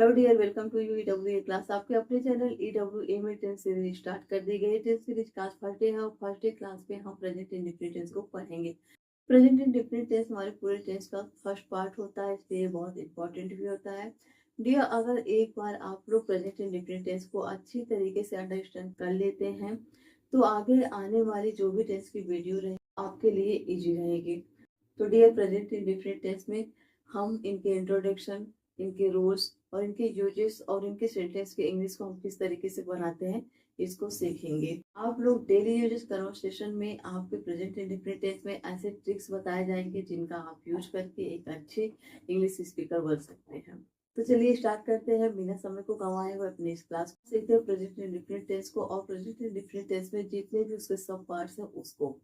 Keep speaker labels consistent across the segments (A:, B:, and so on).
A: Hello dear, welcome to EW class. आपके अपने channel EW में टेंस सीरीज स्टार्ट कर दी गई है। Tense series class first day है और फर्स्ट डे क्लास में हम प्रेजेंट इंडेफिनिट टेंस को पढ़ेंगे। प्रेजेंट इंडेफिनिट टेंस हमारे पूरे टेंस का फर्स्ट पार्ट होता है, इसलिए बहुत इंपॉर्टेंट भी होता है। डियर, अगर एक बार आप लोग प्रेजेंट इंडेफिनिट टेंस को अच्छी तरीके से अंडरस्टैंड कर लेते हैं तो आगे आने वाली जो भी टेंस की वीडियो रहे आपके लिए इजी रहेगी। तो डियर, प्रेजेंट इंडेफिनिट टेंस में हम इनके इंट्रोडक्शन, इनके रूल्स और इनके यूजेस और इनके सेंटेंस के इंग्लिश को हम किस तरीके से बनाते हैं इसको सीखेंगे। आप लोग डेली यूजेस कन्वर्सेशन में आपके प्रेजेंट इंडेफिनिट टेंस में ऐसे ट्रिक्स बताए जाएंगे जिनका आप यूज करके एक अच्छे इंग्लिश स्पीकर बन सकते हैं। तो चलिए स्टार्ट करते हैं बिना समय को गंवाए हुए अपनी इस क्लास को। सीखते हैं प्रेजेंट इंडेफिनिट टेंस को और प्रेजेंट इंडेफिनिट टेंस में जितने भी उसके सब पार्ट्स हैं उसको।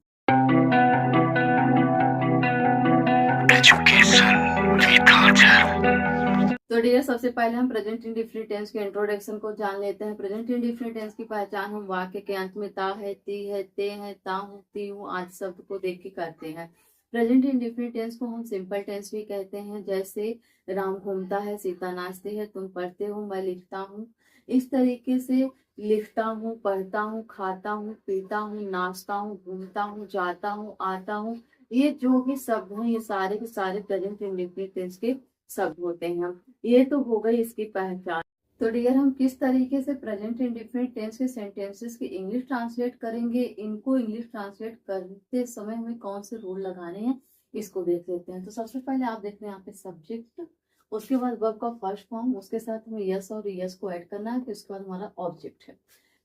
A: तो डियर, सबसे पहले हम प्रेजेंट इंडेफिनिट टेंस के इंट्रोडक्शन को जान लेते हैं। प्रेजेंट इंडेफिनिट टेंस की पहचान हम वाक्य के अंत में ता है, ती है, ते है, ता हूँ, ती हूँ आदि शब्द को देख के करते हैं। प्रेजेंट इंडेफिनिट टेंस को हम सिंपल टेंस भी कहते हैं, जैसे राम घूमता है, सीता नाचती है, तुम पढ़ते हो, मैं लिखता हूँ। इस तरीके से लिखता हूँ, पढ़ता हूँ, खाता हूँ, पीता हूँ, नाचता हूँ, घूमता हूँ, जाता हूँ, आता हूँ, ये जो भी शब्द हैं ये सारे के सारे प्रेजेंट इंडेफिनिट टेंस के शब्द होते हैं। ये तो हो गई इसकी पहचान। तो डियर, हम किस तरीके से प्रेजेंट इंडेफिनिट टेंस के सेंटेंसेस की इंग्लिश ट्रांसलेट करेंगे, इनको इंग्लिश ट्रांसलेट करते समय हमें कौन से रूल लगाने हैं इसको देख लेते हैं। तो सबसे पहले आप देख रहे हैं यहाँ पे सब्जेक्ट, उसके बाद वर्ब का फर्स्ट फॉर्म, उसके साथ हमें यस और यस को ऐड करना है, फिर उसके बाद हमारा ऑब्जेक्ट है।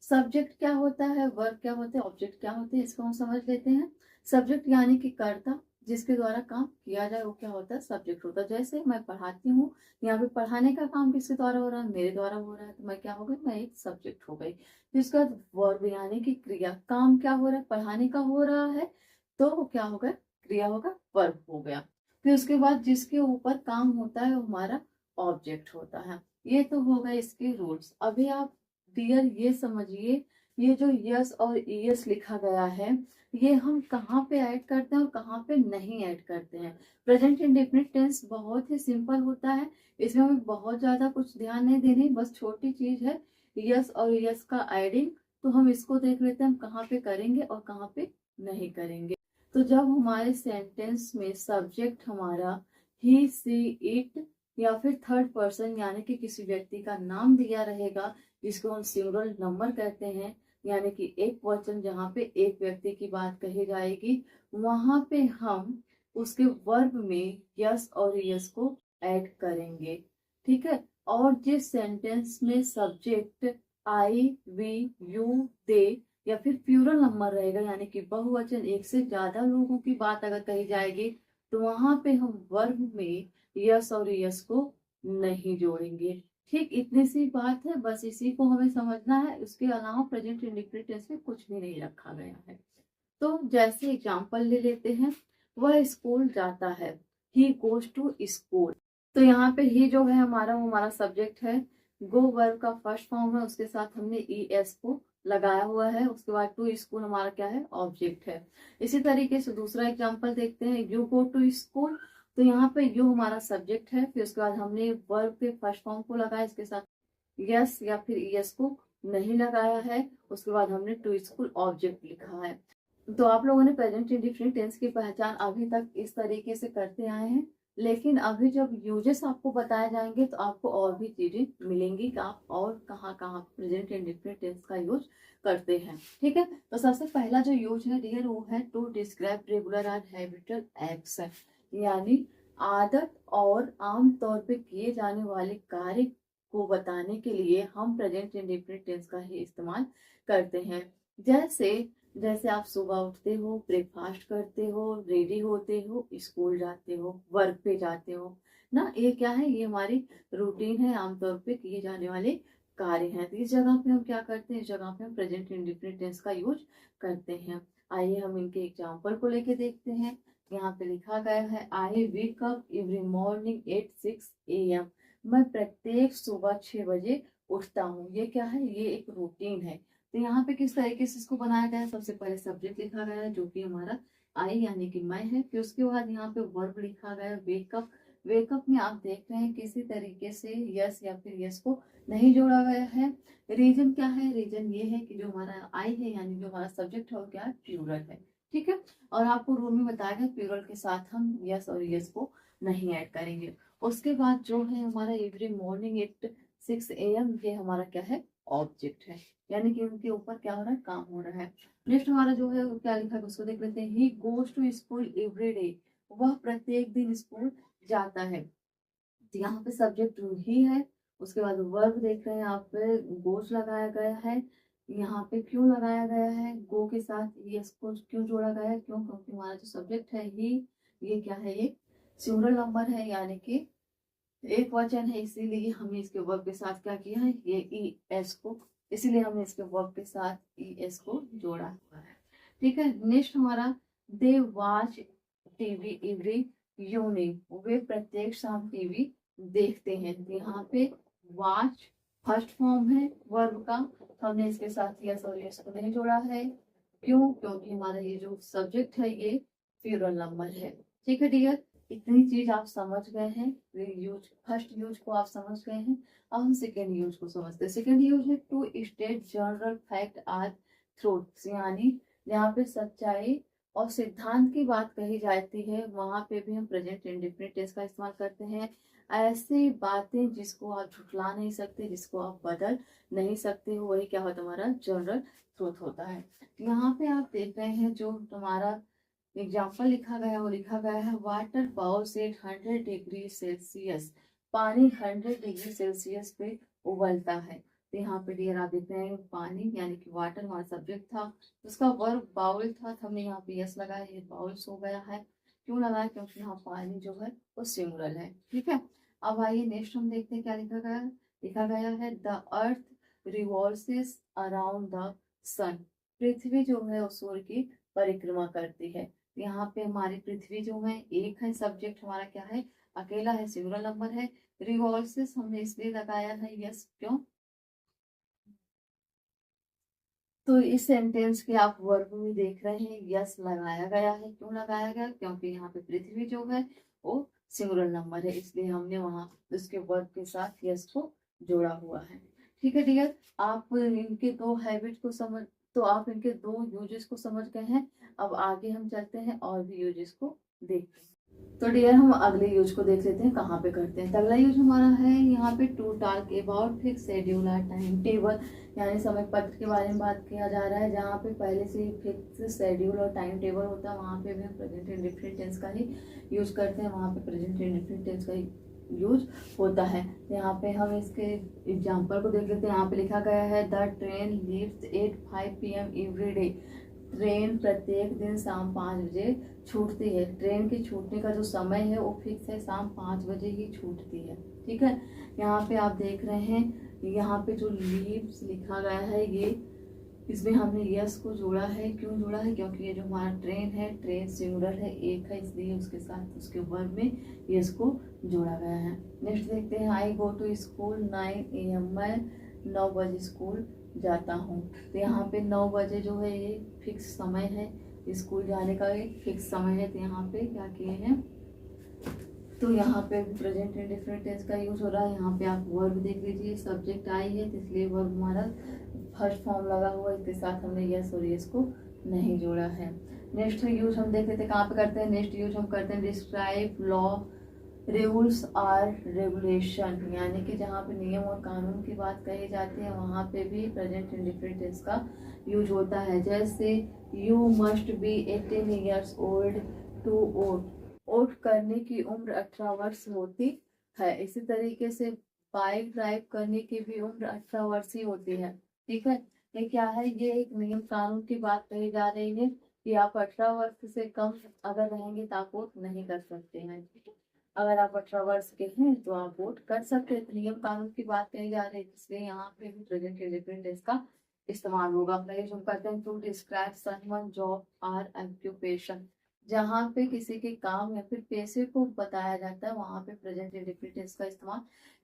A: सब्जेक्ट क्या होता है, वर्ब क्या होते हैं, ऑब्जेक्ट क्या होते हैं, इसको हम समझ लेते हैं। सब्जेक्ट यानी कि कर्ता, जिसके द्वारा काम किया जाए वो क्या होता है, सब्जेक्ट होता है। जैसे मैं पढ़ाती हूँ, यहाँ पे पढ़ाने का काम किसके द्वारा हो रहा है, मेरे द्वारा हो रहा है, तो मैं क्या हो गई, मैं एक सब्जेक्ट हो गई। फिर उसके बाद वर्ब यानी कि क्रिया, काम क्या हो रहा है, पढ़ाने का हो रहा है, तो वो क्या होगा, क्रिया होगा, वर्ब हो गया। फिर उसके बाद जिसके ऊपर काम होता है वो हमारा ऑब्जेक्ट होता है। ये तो हो गए इसके रूल्स। अभी आप डियर ये समझिए, ये जो यस और यस लिखा गया है ये हम कहाँ पे ऐड करते हैं और कहाँ पे नहीं ऐड करते हैं। प्रेजेंट इंडेफिनिट टेंस बहुत ही सिंपल होता है, इसमें हमें बहुत ज्यादा कुछ ध्यान नहीं देनी, बस छोटी चीज है यस और यस का एडिंग। तो हम इसको देख लेते हैं हम कहाँ पे करेंगे और कहाँ पे नहीं करेंगे। तो जब हमारे सेंटेंस में सब्जेक्ट हमारा ही, सी, इट या फिर थर्ड पर्सन यानी कि किसी व्यक्ति का नाम दिया रहेगा, जिसको हम सिंगल नंबर कहते हैं, यानी कि एक वचन जहाँ पे एक व्यक्ति की बात कही जाएगी, वहां पे हम उसके वर्ब में यस और यस को ऐड करेंगे। ठीक है। और जिस सेंटेंस में सब्जेक्ट आई, वी, यू, दे या फिर प्लूरल नंबर रहेगा, यानी कि बहुवचन एक से ज्यादा लोगों की बात अगर कही जाएगी, तो वहां पे हम वर्ब में यस और यस को नहीं जोड़ेंगे। ठीक इतनी सी बात है, बस इसी को हमें समझना है। उसके अलावा प्रेजेंट इंडेफिनिट टेंस में कुछ भी नहीं रखा गया है। तो जैसे एग्जांपल ले लेते हैं, वह स्कूल जाता है, ही गोज टू स्कूल। तो यहाँ पे ही जो है हमारा वो हमारा सब्जेक्ट है, गो वर्ब का फर्स्ट फॉर्म है, उसके साथ हमने ई एस को लगाया हुआ है। उसके बाद टू स्कूल हमारा क्या है, ऑब्जेक्ट है। इसी तरीके से दूसरा एग्जांपल देखते हैं, यू गो टू स्कूल। तो यहाँ पे यू हमारा सब्जेक्ट है, फिर उसके बाद हमने वर्ब के फर्स्ट फॉर्म को लगाया, इसके साथ यस या फिर यस को नहीं लगाया है। उसके बाद हमने टू स्कूल ऑब्जेक्ट लिखा है। तो आप लोगों ने प्रेजेंट इंडेफिनिट टेंस की पहचान अभी तक इस तरीके से करते आए हैं, लेकिन अभी जब यूजेस आपको बताए जाएंगे तो आपको और भी चीजें मिलेंगी कि आप और कहाँ कहाँ प्रेजेंट इंडेफिनिट टेंस का यूज करते हैं। ठीक है। तो सबसे पहला जो यूज है डियर वो है to describe regular and habitual acts, यानी आदत और आम तौर पे किए जाने वाले कार्य को बताने के लिए हम प्रेजेंट इंडेफिनिट टेंस का ही इस्तेमाल करते हैं। जैसे जैसे आप सुबह उठते हो, ब्रेकफास्ट करते हो, रेडी होते हो, स्कूल जाते हो, वर्क पे जाते हो ना, ये क्या है, ये हमारी रूटीन है, आमतौर पे किए जाने वाले कार्य हैं। तो इस जगह पे हम क्या करते हैं, इस जगह पे हम प्रेजेंट इंडेफिनिट टेंस का यूज करते हैं। आइए हम इनके एग्जाम्पल को लेके देखते हैं। यहाँ पे लिखा गया है, I wake up every morning at 6 AM। मैं प्रत्येक सुबह 6 बजे उठता हूँ। ये क्या है, ये एक रूटीन है। तो यहाँ पे किस तरीके से इसको बनाया गया है, सबसे पहले सब्जेक्ट लिखा गया है जो कि हमारा आई यानी कि मैं है। फिर उसके बाद यहाँ पे वर्ब लिखा गया है वेकअप, वेकअप में आप देख रहे हैं किसी तरीके से यस या फिर यस को नहीं जोड़ा गया है। रीजन क्या है? रीजन ये है कि जो हमारा आई है यानी जो हमारा सब्जेक्ट है वो क्या है? प्लूरल है। ठीक है, और आपको रूल में बताया गया प्लूरल के साथ हम यस और यस को नहीं ऐड करेंगे। उसके बाद जो है हमारा एवरी मॉर्निंग एट 6 AM, ये हमारा क्या है? ऑब्जेक्ट है, यानी कि उनके ऊपर क्या हो रहा है? काम हो रहा है। नेक्स्ट हमारा जो है क्या लिखा है उसको देख लेते हैं। He goes to school every day, वह प्रत्येक दिन स्कूल जाता है। तो यहाँ पे सब्जेक्ट ही है। उसके बाद वर्ब देख रहे हैं आप पे, गोज लगाया गया है। यहाँ पे क्यों लगाया गया है? गो के साथ यस को क्यों जोड़ा गया है? क्यों? क्योंकि हमारा जो सब्जेक्ट है ही, ये क्या है? ये सिंगुलर नंबर है, यानी कि एक वचन है, इसीलिए हमने इसके वर्ब के साथ क्या किया है? ये ई एस को, इसीलिए हमने इसके वर्ब के साथ ई एस को जोड़ा हुआ है। ठीक है, नेक्स्ट हमारा they watch TV every evening, वे प्रत्येक शाम टीवी देखते हैं। तो यहाँ पे वॉच फर्स्ट फॉर्म है वर्ब का, तो हमने इसके साथ यस और यस को नहीं जोड़ा है। क्यों? क्योंकि हमारा ये जो सब्जेक्ट है ये प्लूरल नंबर है। ठीक है डियर, इतनी चीज आप समझ गए हैं। यूज, फर्स्ट यूज को आप समझ गए हैं। अब हम सेकेंड यूज को समझते हैं। सेकेंड यूज है to state general fact or truths, यानी जहाँ पे सच्चाई और सिद्धांत की बात कही जाती है वहां पे भी हम प्रेजेंट इंडेफिनिट टेंस का इस्तेमाल करते हैं। ऐसी बातें जिसको आप झुठला नहीं सकते, जिसको आप बदल नहीं सकते हो, वही क्या होता है? हमारा जनरल ट्रूथ होता है। यहाँ पे आप देख रहे हैं जो तुम्हारा एग्जाम्पल लिखा गया है वो लिखा गया है water boils at 100 degree Celsius, पानी 100 डिग्री सेल्सियस पे उबलता है। तो यहाँ पे डियर आप देख रहे हैं पानी यानी कि वाटर हमारा सब्जेक्ट था, उसका वर्ब बाउल था, तो हमने यहाँ पे यस लगाया, ये बाउल्स हो गया है। क्यों लगाया? क्योंकि यहाँ पानी जो है वो सिंगुलर है। ठीक है, अब आइए नेक्स्ट हम देखते हैं क्या लिखा गया है। लिखा गया है the earth revolves around the sun, पृथ्वी जो है वो सूर्य की परिक्रमा करती है। यहाँ पे हमारी पृथ्वी जो है एक है, सब्जेक्ट हमारा क्या है? अकेला है, सिंगुलर नंबर है। रिवॉल्व्स हमने इसलिए लगाया है यस, क्यों? तो इस सेंटेंस के आप वर्ब में देख रहे हैं यस लगाया गया है। क्यों लगाया गया? क्योंकि यहाँ पे पृथ्वी जो है वो सिंगुलर नंबर है, इसलिए हमने वहां उसके वर्ब के साथ यस को जोड़ा हुआ है। ठीक है डियर, आप इनके दो हैबिट को समझ, तो आप इनके दो यूजेस को समझ गए हैं। अब आगे हम चलते हैं और भी यूजेस को देखते हैं। तो डियर हम अगले यूज को देख लेते हैं कहाँ पे करते हैं। तो अगला यूज हमारा है यहाँ पे to talk about fix schedule और टाइम टेबल, यानी समय पत्र के बारे में बात किया जा रहा है। जहाँ पे पहले से ही फिक्स शेड्यूल और टाइम टेबल होता है वहाँ पे भी हम प्रेजेंट इंडेफिनिट टेंस का ही यूज करते हैं, वहाँ पे प्रेजेंट इंडेफिनिट टेंस का ही यूज होता है। तो यहाँ पे हम इसके एग्जाम्पल को देख लेते हैं। यहाँ पे लिखा गया है the train leaves eight 5 PM every day, train प्रत्येक दिन शाम 5 बजे छूटती है। ट्रेन के छूटने का जो समय है वो फिक्स है, शाम 5 बजे ही छूटती है। ठीक है, यहाँ पे आप देख रहे हैं यहाँ पे जो लीव्स लिखा गया है ये, इसमें हमने यस को जोड़ा है। क्यों जोड़ा है? क्योंकि ये जो हमारा ट्रेन है, ट्रेन सिंगुलर है, एक है, इसलिए उसके साथ उसके वर्ब में यस को जोड़ा गया है। नेक्स्ट देखते हैं आई गो टू स्कूल 9 AM, मैं 9 बजे स्कूल जाता हूँ। तो यहाँ पे 9 बजे जो है ये फिक्स समय है, स्कूल जाने का एक फिक्स समय है। तो यहाँ पे क्या किए हैं, तो यहाँ पे प्रेजेंट इंडेफिनिट टेंस का यूज हो रहा है। यहाँ पे आप वर्ब देख लीजिए, सब्जेक्ट आई है तो इसलिए वर्ब हमारा फर्स्ट फॉर्म लगा हुआ है, इसके साथ हमने यस और यस को नहीं जोड़ा है। नेक्स्ट यूज हम देख लेते हैं कहाँ पे करते हैं। नेक्स्ट यूज हम करते हैं describe law rules or regulation, यानी कि जहाँ पे नियम और कानून की बात कही जाती है वहाँ पे भी प्रेजेंट इंडेफिनिट टेंस का यूज होता है। जैसे you must be 18 years old to vote, vote करने की उम्र 18 वर्ष होती है। इसी तरीके से बाइक ड्राइव करने की भी उम्र 18 वर्ष ही होती है। ठीक है, ये क्या है? ये एक नियम कानून की बात कही जा रही है कि आप 18 वर्ष से कम अगर रहेंगे तो आप वोट नहीं कर सकते हैं। अगर आप 18 वर्ष के हैं तो आप वोट कर सकते हैं। तो नियम कानून की बात कही जा रही है, इसलिए यहाँ पे भी प्रेजेंट इंडेफिनिट टेंस का इस्तेमाल होगा। पहले जो करते हैं to describe someone job or occupation, जहाँ पे किसी के काम या फिर पेशे को बताया जाता है वहां पे प्रेजेंट इंडेफिनिट टेंस का इस्तेमाल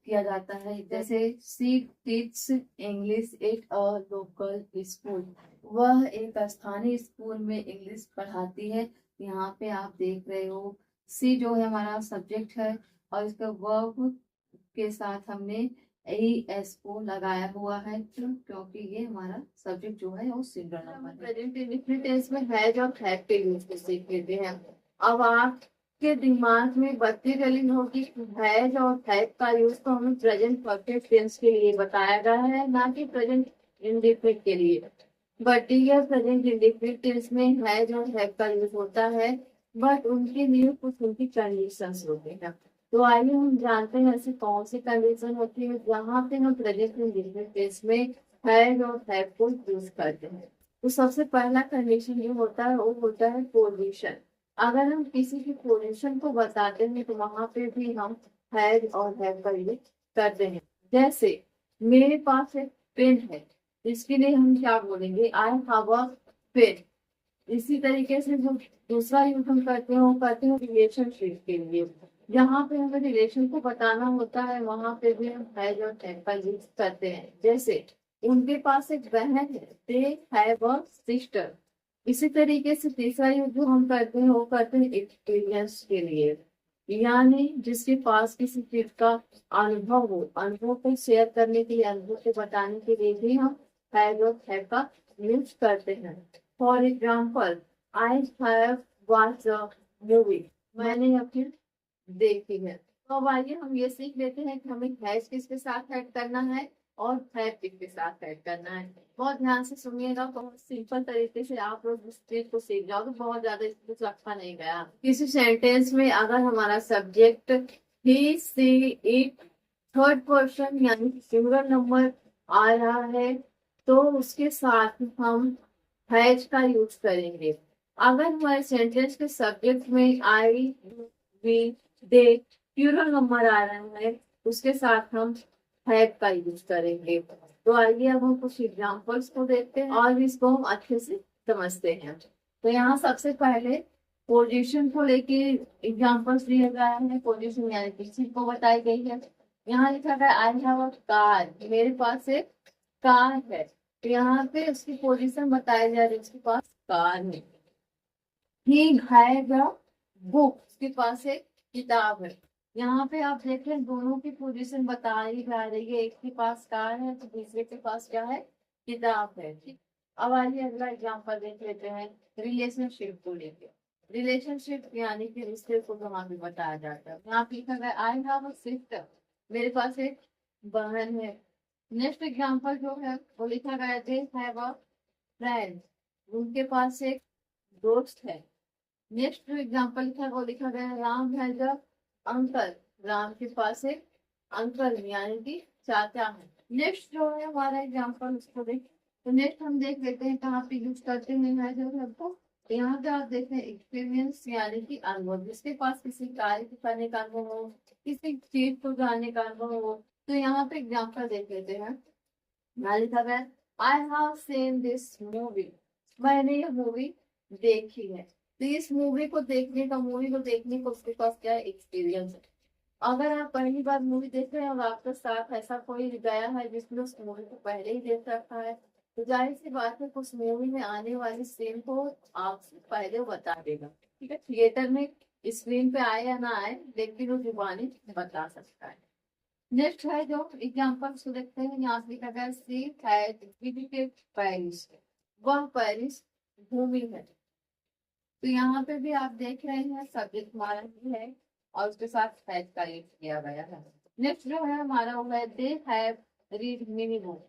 A: किया जाता है। जैसे she teach English at a local school, वह एक स्थानीय स्कूल में इंग्लिश पढ़ाती है। यहाँ पे आप देख रहे हो सी जो है हमारा सब्जेक्ट है, और इसका वर्ब के साथ हमने एस को लगाया हुआ है, क्योंकि ये हमारा सब्जेक्ट जो है वो सिंगुलर नंबर है। प्रेजेंट इंडेफिनिट टेंस में हैज और हैव के यूज को सीख लेते हैं। अब आपके दिमाग में बत्ती जली होगी, हैज और हैव का यूज तो हमें प्रेजेंट परफेक्ट टेंस के लिए बताया गया है, ना कि प्रेजेंट इंडेफिनिट के लिए। बट ये प्रेजेंट इंडेफिनिट टेंस में हैज और हैव का यूज होता है, बट उनके लिए कुछ उनकी कंडीशंस होते हैं। तो आइए हम जानते हैं ऐसी कौन सी कंडीशन होती है जहाँ पे हम प्रेजेंट इंडेफिनिट टेंस में हैज और हैव को यूज करते हैं। तो सबसे पहला कंडीशन ये होता है, वो होता है पोजीशन। अगर हम किसी की पोजीशन को बताते हैं तो वहां पे भी हम हैज और हैव का यूज करते हैं। जैसे मेरे पास एक पेन है, इसके लिए हम क्या बोलेंगे, आई हैव अ पेन। इसी तरीके से जो दूसरा यूज हम करते हैं वो करते हैं रिलेशनशिप के लिए। जहाँ पे हमें रिलेशन को बताना होता है वहां पे भी हम हैज और हैव का यूज करते हैं। जैसे उनके पास एक बहन है, दे हैव अ सिस्टर। इसी तरीके से तीसरा यूज जो हम करते हैं वो करते हैं एक्सपीरियंस के लिए, यानी जिसके पास किसी चीज का अनुभव हो, अनुभव को शेयर करने के लिए, अनुभव को बताने के लिए भी हम हैज और हैव का यूज करते हैं। For example, I have watch a movie, मैंने यह फिल्म देखी है। तो अब आइए हम ये सीख लेते हैं कि हमें हैज किसके साथ ऐड करना है और हैव किसके साथ ऐड करना है। बहुत ध्यान से सुनिएगा, बहुत सिंपल तरीके से आप लोग इस चीज को सीख जाओगे, बहुत ज्यादा इसको रखा नहीं गया। किसी सेंटेंस में अगर हमारा subject he see it third person यानी सिंगुलर नंबर आ रहा है तो उसके साथ हम हैज का यूज करेंगे। अगर हमारे सेंटेंस के सब्जेक्ट में आई, वी, दे प्लूरल नंबर आ रहा है उसके साथ हम हैव का यूज करेंगे। तो आइए अब हम कुछ एग्जांपल्स को देखते हैं और इसको हम अच्छे से समझते हैं। तो यहाँ सबसे पहले पोजीशन को लेके एग्जांपल्स दिए गए हैं। पोजीशन यानी किसी को बताई गई है। यहाँ लिखा गया आई हैव अ कार, मेरे पास एक कार है। तो यहाँ पे उसकी पोजीशन बताई जा रही है, उसके पास कार है। ही हैज अ बुक, उसके पास एक किताब है। यहाँ पे आप देखें दोनों की पोजीशन बताई जा रही है, एक के पास कार है तो दूसरे के पास क्या है, किताब है। ठीक, अब आइए अगला एग्जांपल देख लेते हैं रिलेशनशिप को लेकर। रिलेशनशिप यानी कि रिश्ते को वहां भी बताया जाता है। यहाँ पे लिखा गया आई हैव अ सिस्टर, मेरे पास एक बहन है। नेक्स्ट एग्जांपल जो है वो लिखा गया दे हैव अ फ्रेंड, उनके पास एक दोस्त है। नेक्स्ट जो एग्जाम्पल लिखा वो लिखा गया है Ram has a uncle, Ram के पास एक अंकल यानी कि चाचा है। नेक्स्ट जो है हमारा एग्जाम्पल उसको देख, तो नेक्स्ट हम देख लेते हैं कहाँ पे यूज करते हैं हैज और हैव को। तो यहाँ पे आप देख रहे हैं एक्सपीरियंस यानी कि अनुभव, जिसके पास किसी कार्य को करने का अनुभव हो, किसी चीज को जानने का अनुभव हो। तो यहाँ पे एग्जाम्पल देख लेते हैं। यहाँ लिखा गया I have seen this movie, मैंने यह मूवी देखी है। तो इस मूवी को देखने का, मूवी को देखने को उसके पास क्या एक्सपीरियंस है। अगर आप पहली बार मूवी देख रहे हैं और आपके साथ ऐसा कोई गया है जिसने उस मूवी को पहले ही देख रखा है तो जाहिर सी बात है उस मूवी में आने वाली सीन को आपसे पहले वो बता देगा। ठीक है, थिएटर में स्क्रीन पे आए या ना आए लेकिन वो जुबानी बता सकता है। नेक्स्ट है जो एग्जाम्पल्स को देखते हैं। यहाँ पे लिखा गया सी हैड विजिटेड पेरिस, वह पेरिस घूमी है। तो यहाँ पे भी आप देख रहे हैं सब्जेक्ट हमारा ही है और उसके साथ हैज का यूज किया गया है। नेक्स्ट जो है हमारा वो है they have read many book,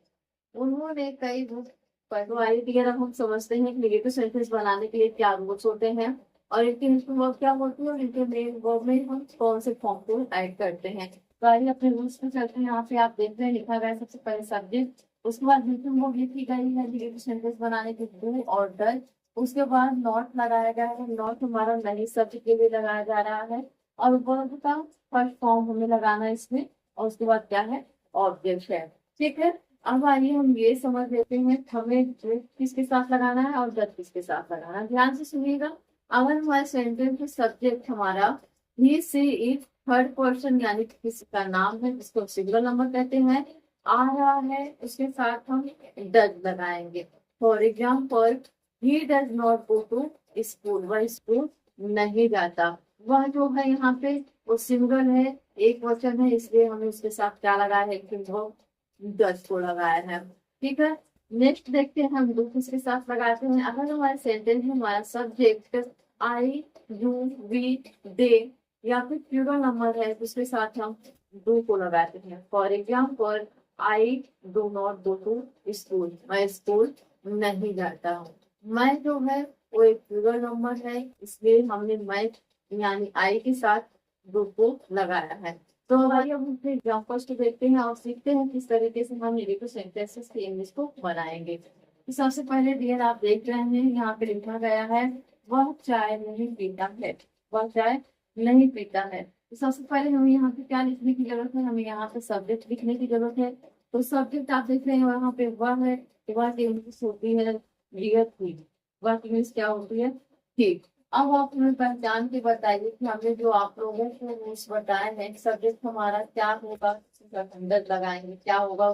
A: उन्होंने कई बुक पढ़ी। तो आइए क्लियर अब हम समझते हैं कि नेगेटिव सेंटेंस बनाने के लिए क्या रूल्स होते हैं और इनके वर्ब क्या होती है और इनके मेन वर्ब में हम कौन से फॉर्म को ऐड करते हैं। तो आइए अपने रूल्स पे चलते हैं। यहाँ पे आप देख रहे हैं लिखा गया है सबसे पहले सब्जेक्ट, उसके बाद नेगेटिव वर्ब लिखी गई है नेगेटिव सेंटेंस बनाने के डू और डज। उसके बाद नॉट लगाया गया है, नॉट हमारा नहीं शब्द के लिए लगाया जा रहा है और वर्ब का फर्स्ट फॉर्म हमें लगाना है इसमें और उसके बाद क्या है ऑब्जेक्ट है। ठीक है, अब आइए हम ये समझ लेते हैं हमें किसके साथ लगाना है और डज किसके साथ लगाना है। ध्यान से सुनिएगा। अगर हमारे सेंटेंस में सब्जेक्ट हमारा ही सी इट थर्ड पर्सन यानी कि किसी का नाम है जिसको सिंगुलर नंबर कहते हैं आ रहा है, उसके साथ हम डज लगाएंगे। For example he does not go to school, वह स्कूल नहीं जाता। वह जो है यहाँ पे वो सिंगल है, एक वचन है, इसलिए हमने उसके साथ क्या लगाया है कि वो डज को लगाया है। ठीक है, नेक्स्ट देखते हैं हम दूसरे के साथ लगाते हैं। अगर हमारे सेंटेंस में हमारा सब्जेक्ट आई, यू, वी, दे या फिर प्लूरल नंबर है तो उसके साथ हम डू को लगाते हैं। For example, I do not go to school, मैं स्कूल नहीं जाता हूँ। मैं जो है वो एक प्लूरल नंबर है, इसलिए हमने मैं यानी आई के साथ डू को लगाया है। तो आइए हम अपने एग्जाम्पल्स को देखते हैं और सीखते हैं किस तरीके से हम लिरिकल सेंटेंसेस की इंग्लिश को बनाएंगे। तो सबसे पहले डियर आप देख रहे हैं यहाँ पे लिखा गया है वह चाय नहीं पीता है, वह चाय नहीं पीता है। तो सबसे पहले हमें यहाँ पे क्या लिखने की जरूरत है, हमें यहाँ पे सब्जेक्ट लिखने की जरूरत है। तो सब्जेक्ट आप देख रहे हैं वहाँ पे वह है, वह की इंग्लिश होती है डियर थी, वह की इंग्लिश क्या होती है ठीक। अब आप हमें पहचान के बताइए कि हमने जो आप लोगों को रूल्स बताए हैं सब्जेक्ट हमारा क्या होगा, अंदर लगाएंगे क्या होगा,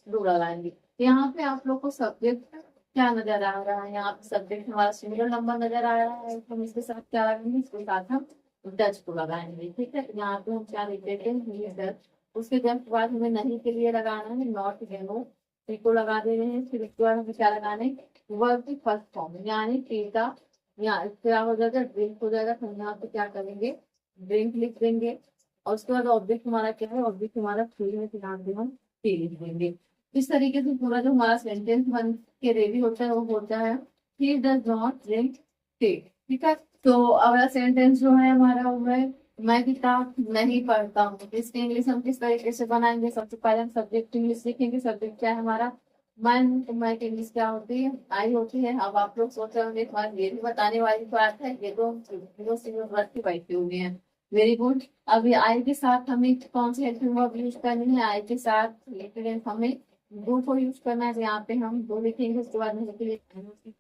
A: डू लगाएंगे। तो यहाँ पे आप लोग को सब्जेक्ट क्या नजर आ रहा है, यहाँ पे सब्जेक्ट हमारा सिंगल नंबर नजर आ रहा है, हम इसके साथ क्या लगाएंगे, इसके साथ हम डच को लगाएंगे। ठीक है, यहाँ पे हम क्या लिख देते हैं डच। उसके जस्ट बाद हमें नहीं के लिए लगाना है नॉट गेनो, को लगा दे रहे हैं। फिर उसके बाद हमें क्या लगाना है, वर्ब की फर्स्ट फॉर्म यानी पीता, यहाँ क्या हो जाएगा ड्रिंक हो जाएगा। तो हम यहाँ पे क्या करेंगे ड्रिंक लिख देंगे और उसके बाद ऑब्जेक्ट हमारा क्या है, ऑब्जेक्ट हमारा फ्री है, फिर यहाँ पे हम टी लिख देंगे। इस तरीके से पूरा जो हमारा सेंटेंस बन के रेडी होता है वो होता है ही डज नॉट ड्रिंक टी। ठीक है, तो अगला सेंटेंस जो है हमारा वो है मैं किताब नहीं पढ़ता हूँ। इसकी इंग्लिश हम किस तरीके से बनाएंगे, सबसे पहले हम सब्जेक्ट इंग्लिश सीखेंगे। सब्जेक्ट क्या है हमारा मैं, तो मैं की इंग्लिश क्या होती है आई होती है। अब आप लोग सोच रहे होंगे तुम्हारी ये भी बताने वाली बात है, ये तो सिंगल वर्ड की बैठी हुई है। Very good. अभी आई के साथ हमें कौन सी हेल्पिंग वर्ब यूज करनी है, आई के साथ रिलेटेड हमें डू को यूज करना है। तो यहाँ पे हम डू लिखेंगे, उसके बाद में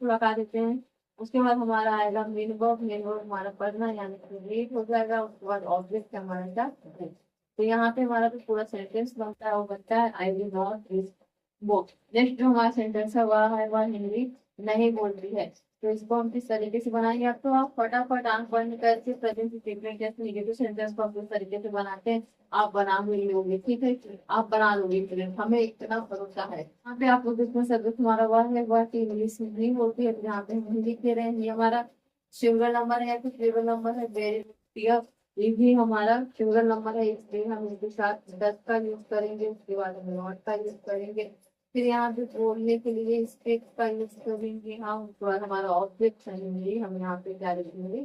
A: लगा देते हैं। उसके बाद हमारा आएगा मेन वर्ब, मेन वर्ब हमारा पढ़ना यानी कि रीड हो जाएगा। उसके बाद ऑब्जेक्ट हमारा क्या read। तो यहाँ पे हमारा जो पूरा सेंटेंस बनता है वो बनता है I will not read book. Next जो हमारा सेंटेंस है वह हिंदी नहीं बोलती है। तो इसको हम किस तरीके से बनाएंगे, अब तो आप फटाफट आंख बंद करके प्रेजेंट स्टेटमेंट जैसे निगेटिव सेंटेंस को आप इस तरीके से बनाते हैं, आप बना भी लोगे। ठीक है, आप बना लोगे, हमें इतना भरोसा है। यहाँ पे आप लोग इसमें सब्जेक्ट हमारा वह है, वह की इंग्लिश नहीं होती है, यहाँ पे हम लिख दे रहे हैं ये हमारा सिंगल नंबर है या फिर ट्रिपल नंबर है। वेरी क्लियर, ये भी हमारा सिंगल नंबर है, इसलिए हम इसके साथ 10 का यूज करेंगे। उसके बाद हम नॉट का यूज करेंगे। फिर यहाँ पे बोलने के लिए स्पीक का यूज करेंगे हम। उसके बाद हमारा ऑब्जेक्ट हिंदी, हम यहाँ पे क्या लिखेंगे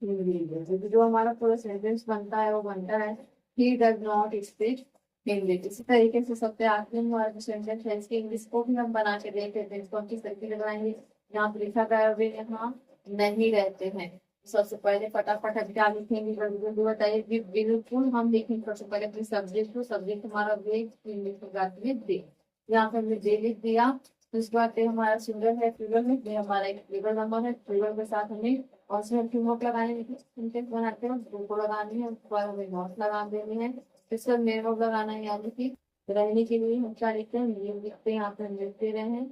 A: हिंदी। तो जो हमारा पूरा सेंटेंस बनता है वो बनता है ही डज नॉट स्पीक इंग्लिश। इसी तरीके से सबसे आखिरी में हमारा जो सेंटेंस है इसकी इंग्लिश को भी हम बना के देख लेते हैं। इसको हम किस तरीके से बनाएंगे, यहाँ पे लिखा गया वे यहाँ नहीं रहते हैं। सबसे पहले फटाफट हम क्या लिखेंगे जल्दी जल्दी बताइए कि बिल्कुल हम लिखेंगे। सबसे पहले अपने सब्जेक्ट को, सब्जेक्ट हमारा वे इंग्लिश में जाती है दे, यहाँ पे हमने दे लिख दिया। तो इसके बाद हमारा सिंगल है, ट्रिगल में दे हमारा एक ट्रिगल नंबर है। ट्रिगल के साथ हमें और से हम नोट लगाने सेंटेंस बनाते हैं, दो को लगानी है। उसके बाद हमें नोट लगा देनी है। इसके बाद मेन वर्ब लगाना है, यानी कि रहने के लिए हम क्या लिखते हैं ये लिखते हैं, यहाँ पे हम लिख दे रहे हैं।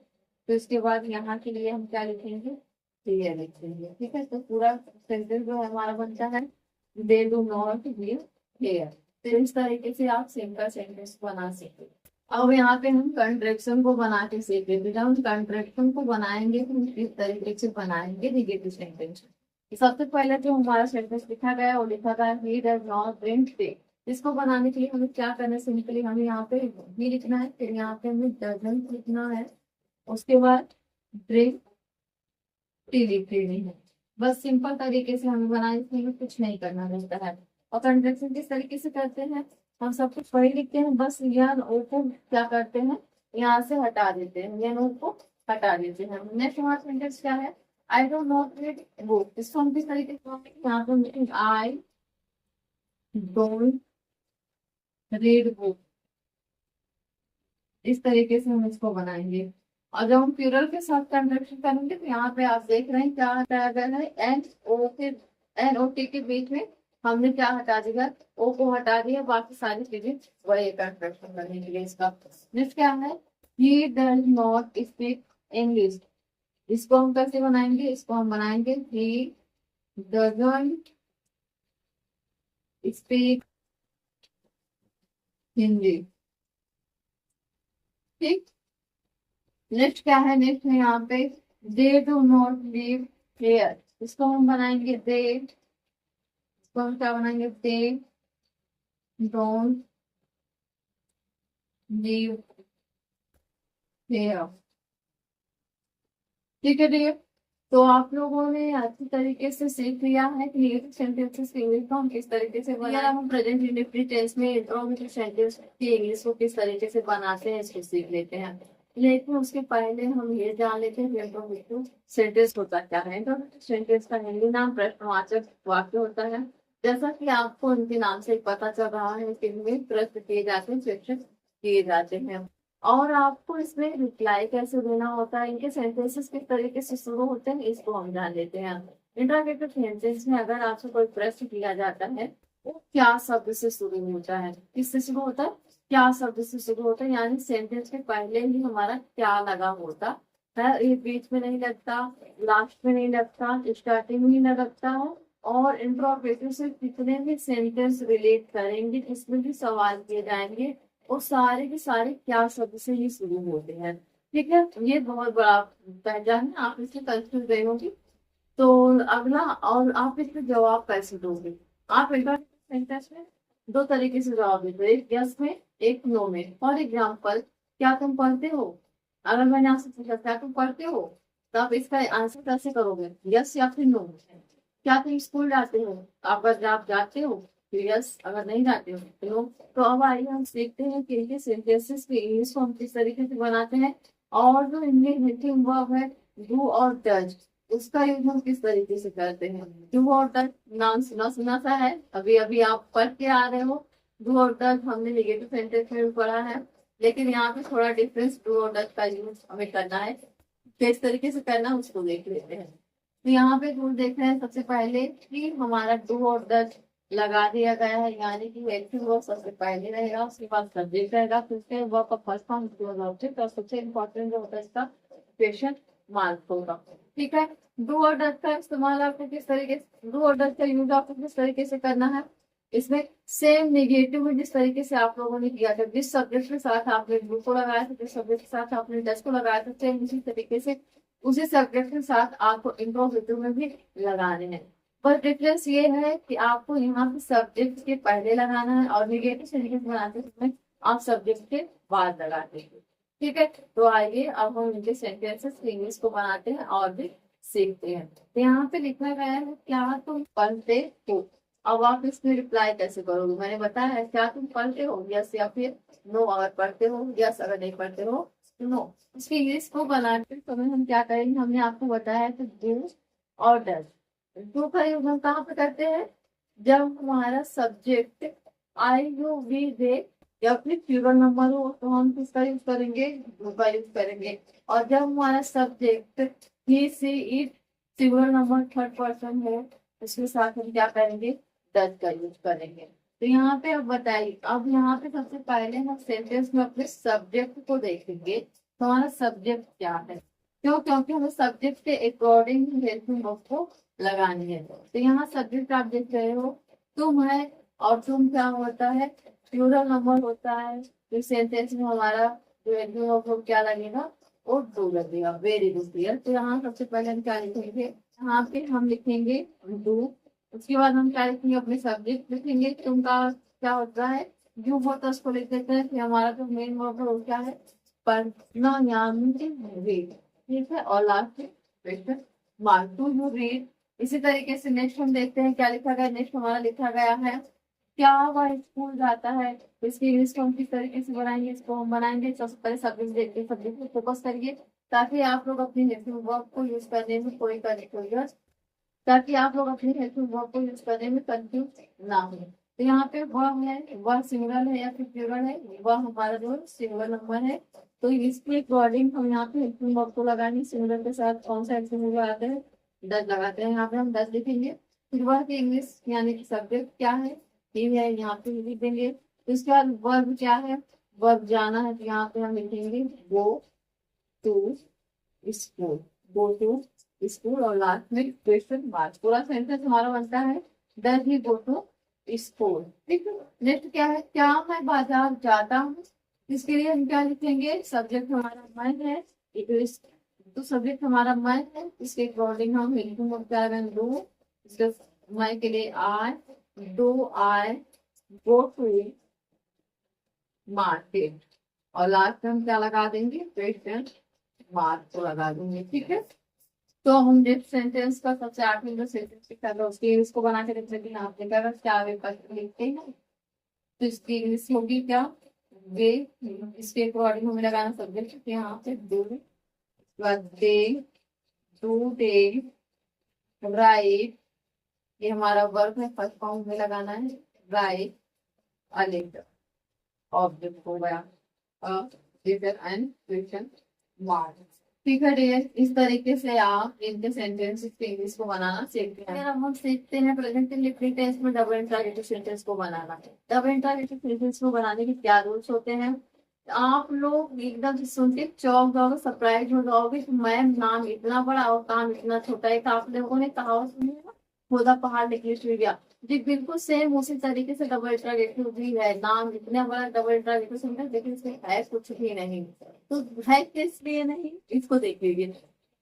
A: तो इसके बाद यहाँ के लिए हम क्या लिखेंगे क्लियर लिखेंगे। ठीक है, तो पूरा सेंटेंस जो है हमारा बनता है they do not live here. तो इस तरीके से आप सिंपल सेंटेंस बना सकते। अब यहाँ पे हम कंट्रैक्शन को बना के सीखेंगे। जब हम कंट्रैक्शन को बनाएंगे तो हम किस तरीके से बनाएंगे निगेटिव सेंटेंस। सबसे पहले जो हमारा सेंटेंस लिखा गया है वो लिखा गया ही डज नॉट ड्रिंक टी। इसको बनाने के लिए हमें क्या करना है, सिंपली हमें यहाँ पे भी लिखना है, फिर यहाँ पे हमें डजंट लिखना है, उसके बाद ड्रिंक टी लिख देनी है। बस सिंपल तरीके से हमें बनाने के लिए कुछ नहीं करना रहता है। और कंट्रैक्शन किस तरीके से करते हैं, हम सब कुछ वही लिखते हैं, बस यह ओ को क्या करते हैं यहाँ से हटा देते हैं, यह नो को हटा देते हैं। नेक्स्ट हमारा सेंटेंस क्या है, I don't not read book. इसको हम किस तरीके से यहाँ पे लिखेंगे आई डोंट रीड बुक। इस तरीके से हम इसको बनाएंगे। और जब हम प्लूरल के साथ कंट्रैक्शन करेंगे तो यहाँ पे आप देख रहे हैं क्या हटाया गया है, एन ओ के एन ओ टी के बीच में हमने क्या हटा दिया, ओ को हटा दिया, बाकी सारी चीजें वही कंट्रैक्शन करने के लिए। इसका नेक्स्ट क्या है, ही डज नॉट स्पीक इंग्लिश। इसको हम कैसे बनाएंगे, इसको हम बनाएंगे ही डजंट स्पीक हिंदी। ठीक। नेक्स्ट क्या है, नेक्स्ट है यहाँ पे they do not live here. इसको हम बनाएंगे दे, इसको हम क्या बनाएंगे, दे डोंट लिव हेयर। ठीक है, ठीक है। तो आप लोगों ने अच्छी तरीके से सीख लिया है कि नेगेटिव सेंटेंसेस की इंग्लिश को हम किस तरीके से बनाए, हम प्रेजेंट इंडेफिनिट टेंस में इंट्रोगेटिव सेंटेंस की इंग्लिश को किस तरीके से बनाते हैं इसको सीख लेते हैं। लेकिन उसके पहले हम ये जान लेते हैं इंट्रोगेटिव सेंटेंस होता क्या है। इंट्रोगेटिव सेंटेंस का हिंदी नाम प्रश्नवाचक वाक्य होता है। जैसा कि आपको इनके नाम से पता चल रहा है कि इनमें प्रश्न किए जाते हैं, क्वेश्चन किए जाते हैं, और आपको इसमें रिप्लाई कैसे देना होता है, इनके सेंटेंसेस किस तरीके से शुरू होते हैं, इसको हम जान लेते हैं। इंटरोगेटिव सेंटेंस में अगर आपसे कोई प्रश्न किया जाता है, वो क्या शब्द से शुरू होता है, किससे शुरू होता है, क्या शब्द से शुरू होता है, यानी सेंटेंस के पहले ही हमारा क्या लगा होता है, ये बीच में नहीं लगता, लास्ट में नहीं लगता, स्टार्टिंग में नहीं लगता है। और इंट्रोगेटिव से कितने भी सेंटेंस रिलेट करेंगे, जिसमें भी सवाल किए जाएंगे, वो सारे के सारे क्या शब्द से ही शुरू होते हैं। ठीक है, ये बहुत बड़ा पहचान है, आप इससे कंफ्यूज नहीं होगी। तो अगला, और आप इसका जवाब कैसे दोगे, आप सेंटेंस में दो तरीके से जवाब देते हो, एक यस में एक नो में। फॉर एग्जाम्पल, क्या तुम पढ़ते हो, अगर मैंने आपसे पूछा क्या तुम पढ़ते हो, तो आप इसका आंसर कैसे करोगे, यस या फिर नो। क्या तुम स्कूल जाते हो, अगर आप जाते हो तो यस, अगर नहीं जाते हो तो नो। तो अब आइए हम सीखते हैं कि इनके सेंटेंसेस की इंग्लिश को हम किस तरीके से बनाते हैं, और जो इनमें हेल्पिंग वर्ब है डू और डज, उसका यूज हम किस तरीके से करते हैं। डू और डज नाम सुना सुना सा है, अभी अभी आप पढ़ के आ रहे हो। डू और डज हमने नेगेटिव सेंटेंस में भी पढ़ा है, लेकिन यहाँ पे थोड़ा डिफरेंस डू और डज का यूज हमें करना है, किस तरीके से करना है उसको देख लेते हैं। तो यहाँ पे रूल देख रहे हैं, सबसे पहले कि हमारा डू और डज लगा दिया गया है, यानी कि हेल्पिंग वर्ब सबसे पहले रहेगा, उसके बाद सब्जेक्ट रहेगा, फिर उसके वर्ब का फर्स्ट फॉर्म ऑब्जेक्ट, और सबसे इम्पोर्टेंट जो होता है इसका क्वेश्चन मार्क होगा। ठीक है, डू और डज का इस्तेमाल आपको किस तरीके से, डू और डज का यूज आपको किस तरीके से करना है, इसमें सेम निगेटिव में जिस तरीके से आप लोगों ने किया था, जिस सब्जेक्ट के साथ आपने डू को लगाया था, जिस सब्जेक्ट के साथ आपने डज को लगाया था, सेम उसी तरीके से उसी सब्जेक्ट के साथ आपको इंट्रोगेटिव में भी लगाने हैं। पर डिफरेंस ये है कि आपको यहाँ पे सब्जेक्ट के पहले लगाना है, और निगेटिव सेंटेंस बनाते समय आप सब्जेक्ट के बाद लगाते हैं। ठीक है, तो आइए अब हम इनके सेंटेंसेस इंग्लिश को बनाते हैं और भी सीखते हैं। तो यहाँ पे लिखा गया है क्या तुम पढ़ते हो। अब आप इसमें रिप्लाई कैसे करोगे, मैंने बताया है क्या तुम पढ़ते हो, यस या फिर नो। अगर पढ़ते हो यस, अगर नहीं पढ़ते हो नो। इसकी इंग्लिश को बनाते समय हम क्या करेंगे, हमने आपको बताया है कि डू और डज। डू का यूज हम कहाँ पे करते हैं, जब हमारा सब्जेक्ट आई यू वी दे या फिर प्लूरल नंबर हो तो हम किसका यूज करेंगे, डू का यूज करेंगे। और जब हमारा subject he see it singular number third person हो, उसके साथ हम क्या करेंगे, डज का यूज करेंगे। तो यहाँ पे अब बताइए, अब यहाँ पे सबसे पहले हम सेंटेंस में अपने सब्जेक्ट को देखेंगे, तो हमारा सब्जेक्ट क्या है। क्यों, क्योंकि हमें सब्जेक्ट के अकॉर्डिंग हेल्पिंग वर्ब को लगानी है। तो यहाँ सब्जेक्ट आप देख रहे हो तुम है, और तुम क्या होता है, प्लूरल नंबर होता है। तो सेंटेंस में हमारा जो हेल्पिंग वर्ब को क्या लगेगा, वो डू लगेगा। Very good clear. तो यहाँ सबसे पहले हम क्या लिखेंगे, यहाँ पे हम लिखेंगे डू। उसके बाद हम क्या लिखेंगे, अपने सब्जेक्ट लिखेंगे, तुम का क्या होता है, यू होता है, उसको लिख देते हैं। फिर हमारा जो मेन वर्ब है वो क्या है, पढ़ना यानी रीड। ठीक है, और लास्ट में question mark, to you read. इसी तरीके से नेक्स्ट हम देखते हैं क्या लिखा गया। नेक्स्ट हमारा लिखा गया है क्या वह स्कूल जाता है। तो इसकी इंग्लिश को हम किस तरीके से बनाएंगे, इसको हम बनाएंगे सबसे पहले सब्जेक्ट देखते हैं, सब्जेक्ट पे फोकस करिए, ताकि आप लोग अपनी हेल्पिंग वर्ब को यूज करने में कोई कंफ्यूजन, ताकि आप लोग अपनी हेल्पिंग वर्ब को यूज करने में कंफ्यूज ना हो। तो यहाँ पे वर्ब है, वह सिंगुलर है या फिर प्लूरल है, वह हमारा जो सिंगुलर नंबर है। तो इसके अकॉर्डिंग हम यहाँ पे हेल्पिंग वर्ब को लगाएंगे। सिंगुलर के साथ कौन सा हेल्पिंग वर्ब लगाते हैं, डज लगाते हैं। यहाँ पे हम डज लिखेंगे। फिर वह की इंग्लिश यानी कि सब्जेक्ट क्या है, ये है, यहाँ पे लिख देंगे। तो इसके बाद वर्ब क्या है, वर्ब जाना है, तो यहाँ पे हम लिखेंगे go to school, go to school, और लास्ट में क्वेश्चन मार्क। पूरा सेंटेंस हमारा बनता है does he go to school. ठीक है, नेक्स्ट क्या है, क्या मैं बाजार जाता हूँ, इसके लिए हम क्या लिखेंगे, सब्जेक्ट हमारा मन है, तो सब्जेक्ट हमारा मन है, इसके अकॉर्डिंग हम लिखेंगे क्या, डू, इसके मैं के लिए I, do I go to market, और लास्ट में हम क्या लगा देंगे, क्वेश्चन मार्क को लगा देंगे। ठीक है, तो हम नेक्स्ट सेंटेंस का सबसे आखिरी जो सेंटेंस लिखा था उसकी इंग्लिश को बना के देख सकते हैं। आपने कहा क्या वे पत्र लिखते हैं, तो इसकी इंग्लिश होगी क्या, वे, इसके अकॉर्डिंग हमें लगाना सब्जेक्ट यहाँ पे do, they, do they right, ये हमारा वर्ब है, फर्स्ट फॉर्म में लगाना है, राइट अ लेटर, ऑब्जेक्ट हो गया a letter and question mark. ठीक है डियर, इस तरीके से आप इनके सेंटेंस इंग्लिश को बनाना सीखते हैं। अगर हम सीखते हैं प्रेजेंट इंडेफिनिट टेंस में डबल इंट्रोगेटिव सेंटेंस को बनाना। डबल इंट्रोगेटिव सेंटेंस को बनाने के क्या रूल्स होते हैं, आप लोग एकदम से सुन के चौंक जाओगे, सरप्राइज हो जाओगे कि मैम नाम इतना बड़ा और काम इतना छोटा है। आप लोगों ने कहा सुनी है ना, खुदा पहाड़ निकले टूट गया, जी बिल्कुल सेम उसी तरीके से डबल इंट्रोगेटिव भी है, नाम इतना बड़ा डबल इंट्रोगेटिव सेंटेंस, लेकिन इसमें है कुछ भी नहीं। तो है किस लिए नहीं, इसको देख लीजिए।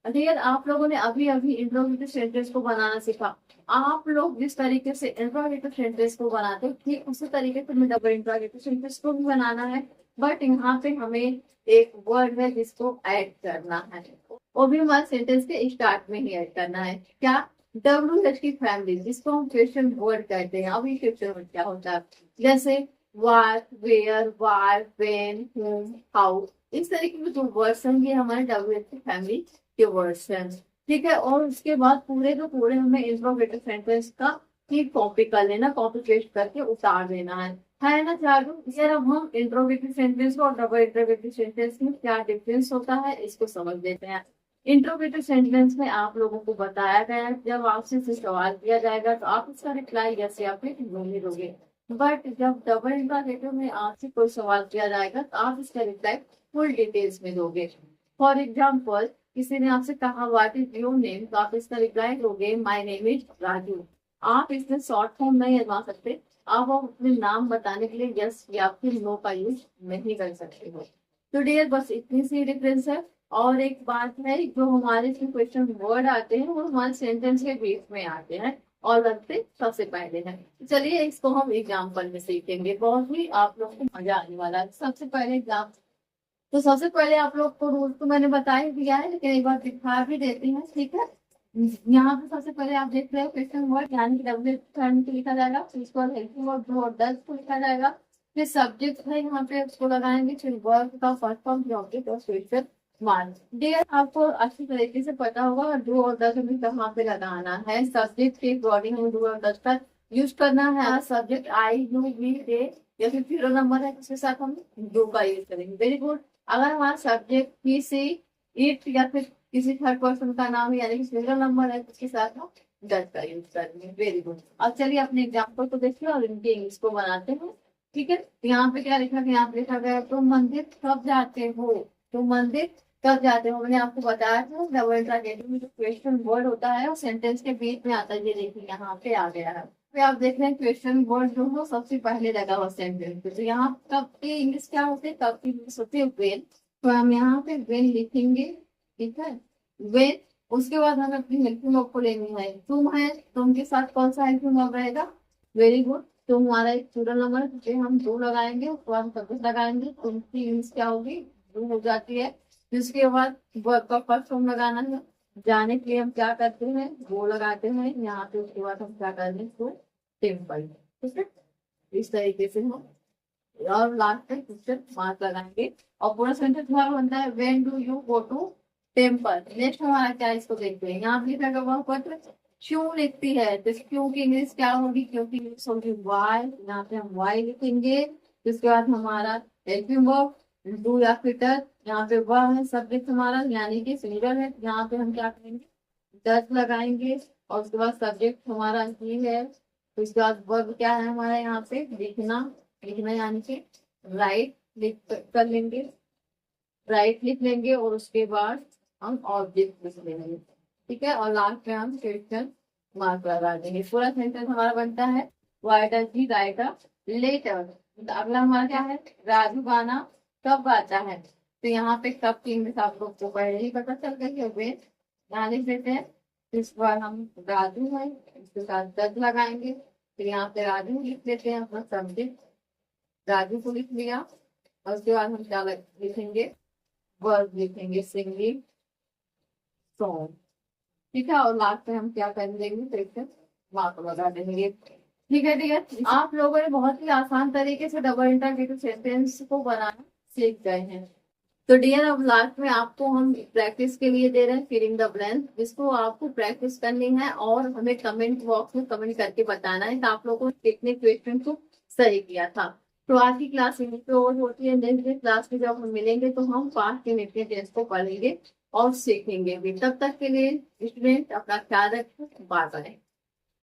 A: अगर आप लोगों ने अभी अभी इंट्रोगेटिव सेंटेंस को बनाना सीखा, आप लोग जिस तरीके से इंट्रोगेटिव सेंटेंस को बनाते हो ठीक उसी तरीके से डबल इंट्रोगेटिव सेंटेंस को भी बनाना है। बट यहाँ पे हमें एक वर्ड है जिसको ऐड करना है, वो भी हमारे सेंटेंस के स्टार्ट में ही ऐड करना है। क्या, WH की फैमिली, जिसको हम क्वेश्चन वर्ड कहते हैं। अभी क्वेश्चन वर्ड क्या होता है, जैसे what, where, why, when, whom, how, इस तरीके के जो वर्ड्स हैं ये हमारे WH की फैमिली के वर्ड्स हैं। ठीक है, और उसके बाद पूरे के पूरे हमें इंट्रोगेटिव सेंटेंस का ही कॉपी कर लेना, कॉपी पेस्ट करके उतार देना है ना चालू। यार अब हम इंट्रोगेटिव सेंटेंस और डबल इंट्रोगेटिव सेंटेंस में क्या डिफरेंस होता है इसको समझ लेते हैं। इंट्रोगेटिव सेंटेंस में आप लोगों को बताया गया है जब आपसे सवाल किया जाएगा तो आप इसका रिप्लाई यस या फिर नो ही दोगे। बट जब डबल इंट्रोगेटिव में आपसे कोई सवाल किया जाएगा तो आप इसका रिप्लाई फुल डिटेल्स में दोगे। फॉर एग्जाम्पल, किसी ने आपसे कहा व्हाट इज योर नेम, तो आप इसका रिप्लाई दोगे माय नेम इज राजू। आप इसमें शॉर्ट फॉर्म नहीं आजमा सकते, आप अपने नाम बताने के लिए यस या फिर नो का यूज नहीं कर सकते हो। तो डियर बस इतनी सी डिफरेंस है। और एक बात है, जो हमारे इसमें क्वेश्चन वर्ड आते हैं वो हमारे सेंटेंस के बीच में आते हैं और लगते सबसे पहले हैं। चलिए इसको हम एग्जाम्पल में सीखेंगे, बहुत ही आप लोग को मजा आने वाला है। सबसे पहले तो सबसे पहले आप लोग को रूल तो मैंने बता ही दिया है, लेकिन एक बार दिखा भी देती हैं। ठीक है, यहाँ पे सबसे पहले आप देख रहे हो क्वेश्चन वर्ड, यानी कि डब्ल्यू टर्न लिखा जाएगा, फिर इसको हेल्पिंग वर्ड डू और डज को लिखा जाएगा, फिर सब्जेक्ट है यहाँ पे उसको लगाएंगे, फिर वर्ब का फर्स्ट फॉर्म ऑब्जेक्ट और क्वेश्चन मार्क। डियर आपको अच्छी तरीके से पता होगा डू और डज में कहाँ पे लगाना है। सब्जेक्ट के अकॉर्डिंग हमें डू और डज का यूज करना है। सब्जेक्ट आई, यू, वी, दे या फिर 0 नंबर है उसके साथ हम डू का यूज करेंगे। Very good. अगर हमारा सब्जेक्ट ही सी, इट या फिर किसी थर्ड पर्सन का नाम है यानी कि सिंगल नंबर है उसके साथ हम डज का यूज करेंगे। Very good. अब चलिए अपने एग्जाम्पल को देखिए और इनके इंग्लिश को बनाते हैं। ठीक है, यहाँ पे क्या लिखा गया, यहाँ पे लिखा गया तुम मंदिर कब जाते हो, तुम मंदिर कब जाते हो। मैंने आपको बताया था डबल इंट्रोगेटिव में जो क्वेश्चन वर्ड होता है वो सेंटेंस के बीच में आता है। ये देखिए यहाँ पे आ गया है, फिर आप देख रहे हैं क्वेश्चन वर्ड जो हो सबसे पहले लगा हुआ सेंटेंस पे। तो यहाँ कब की इंग्लिश क्या होती है, कब की इंग्लिश होती है वेन। तो हम यहाँ पे वेन लिखेंगे। ठीक है, वेन। उसके बाद हमें अपनी हेल्पिंग वर्ब को लेनी है, तुम है, तुम के साथ कौन सा हेल्पिंग वर्ब रहेगा, वेरी गुड। तो हमारा एक पूरा नंबर पे हम दो लगाएंगे, उसके बाद सब्जेक्ट लगाएंगे, तुम की इंग्लिश क्या होगी, दो हो जाती है। फिर उसके बाद वर्ब का फर्स्ट फॉर्म लगाना है, जाने के लिए हम क्या करते हैं, वो लगाते हैं यहाँ पे। उसके बाद हम क्या करते हैं, तो टेम्पल। ठीक है, इस तरीके से हम और लास्ट में क्वेश्चन मार्क लगाएंगे और पूरा सेंटेंस हमारा बनता है when do you go to temple. Next हमारा क्या है इसको देखते हैं। यहाँ पे लिखा गया वह पत्र क्यों लिखती है, तो क्यों की इंग्लिश क्या होगी, क्योंकि इंग्लिश होगी वाई। यहाँ पे हम वाई लिखेंगे। उसके बाद हमारा हेल्पिंग वर्ब डू या फिर डज, यहाँ पे वह है सब्जेक्ट हमारा यानी कि सिंगल है, यहाँ पे हम क्या करेंगे, डज लगाएंगे। और उसके बाद सब्जेक्ट हमारा ही है। तो इसके बाद वर्ब क्या है हमारा यहाँ पे लिखना, लिखना यानी कि राइट लिख कर लेंगे, राइट लिख लेंगे और उसके बाद हम ऑब्जेक्ट लिख लेंगे। ठीक है, और लास्ट में हम क्वेश्चन मार्क लगा देंगे। पूरा सेंटेंस हमारा बनता है why does he write a letter. अगला हमारा क्या है, राजू गाना कब गाता है। तो यहाँ पे कब की इंग्लिश आप लोग को पहले ही पता चल गई है, वे यहाँ लिख देते हैं। इस बार हम राजू है, इसके साथ दज लगाएंगे, फिर यहाँ पे राजू लिख देते हैं अपना सब्जेक्ट, राजू को लिख लिया। और उसके बाद हम क्या लिखेंगे, वर्ब लिखेंगे, सिंगिंग सॉन्ग। ठीक है, और लास्ट में हम क्या कर देंगे, फिर से मार्क लगा देंगे। ठीक है, ठीक है, आप लोगों ने बहुत ही आसान तरीके से डबल इंटरगेटिव सेंटेंस को बनाना सीख गए हैं। तो डियर, अब लास्ट में आपको हम प्रैक्टिस के लिए दे रहे हैं फिलिंग द ब्लैंक, जिसको आपको प्रैक्टिस करनी है और हमें कमेंट बॉक्स में कमेंट करके बताना है कि आप लोगों ने कितने क्वेश्चन को सही किया था। तो आज की क्लास यहीं पे और होती है। नेक्स्ट क्लास में जब हम मिलेंगे तो हम पास्ट के निफ्टी टेंस को पढ़ेंगे और सीखेंगे भी। तब तक के लिए स्टूडेंट अपना ख्याल रखें, बाय बाय।